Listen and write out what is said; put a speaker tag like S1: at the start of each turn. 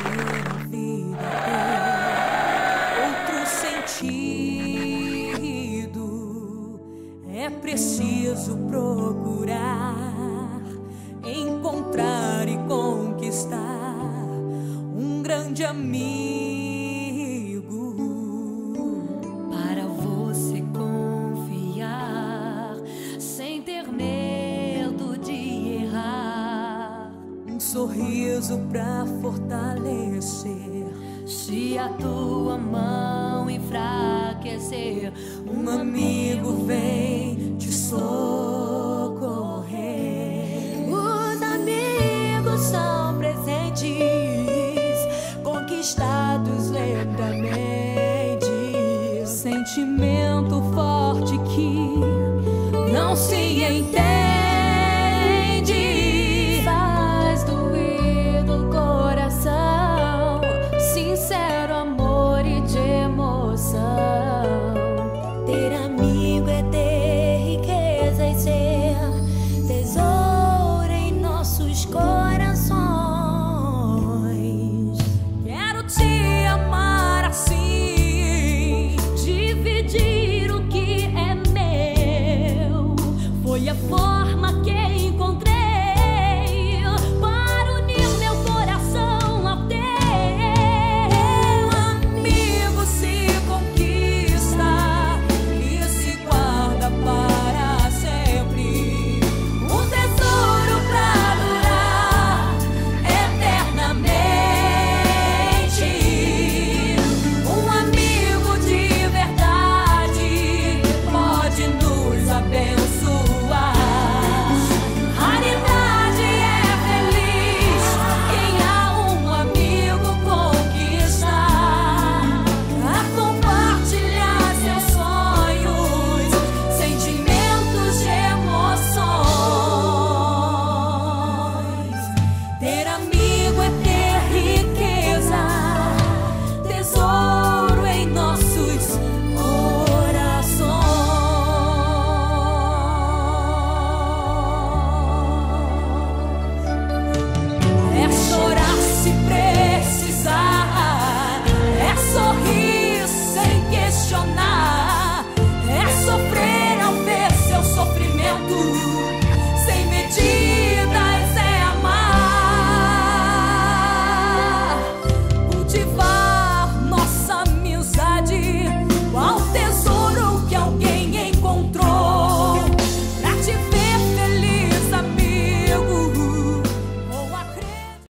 S1: fazer a vida ter outro sentido. É preciso procurar, encontrar e conquistar um grande amigo para você confiar sem ter medo de errar. Um sorriso pra fortalecer se a tua mão enfraquecer. Um amigo vem te socorrer. Os amigos são presentes conquistados lentamente. Sentimento forte que não se entende. Faz doer do coração, sincero amor e de emoção. Ter amigo é ter riqueza e ser tesouro em nossos corações. Quero te amar assim, dividir o que é meu. Foi a forma que encontrei para unir meu coração ao teu. Amigo se conquista e se guarda para sempre. Um tesouro pra durar eternamente. Um amigo de verdade pode nos abençoar. Raridade é feliz quem há um amigo conquistar, a compartilhar seus sonhos, sentimentos e emoções. Ter amigo é ter riqueza, tesouro em nossos corações. É chorar se precisar,